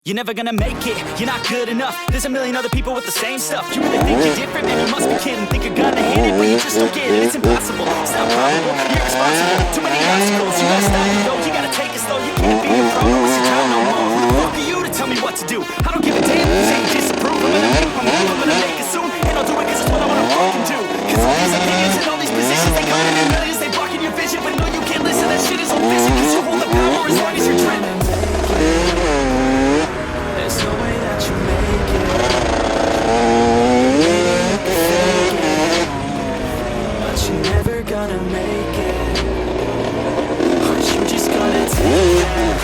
You're never gonna make it, you're not good enough. There's a million other people with the same stuff. You really think you're different? Man, you must be kidding. Think you're gonna hit it, but you just don't get it. It's impossible, it's not probable, you're irresponsible. Too many obstacles, you gotta stop it though. You gotta take it slow, you can't be a pro. It's your time no more. Who the fuck are you to tell me what to do? I don't give a damn if you say you disapprove. I'm gonna move, I'm gonna make it soon. And I'll do it cause it's what I wanna fucking do. Cause all these opinions and all these positions, they come in millions, they blocking your vision. But no, you can't listen, that shit is all vision. Cause you hold the power as long as you're dreaming. There's no way that you make it. But you're never gonna make it. Aren't you just gonna take that?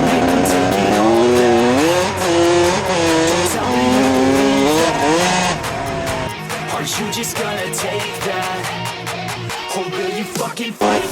Make them take it all back. Don't tell me you believe that. Aren't you just gonna take that? Or will you fucking fight it?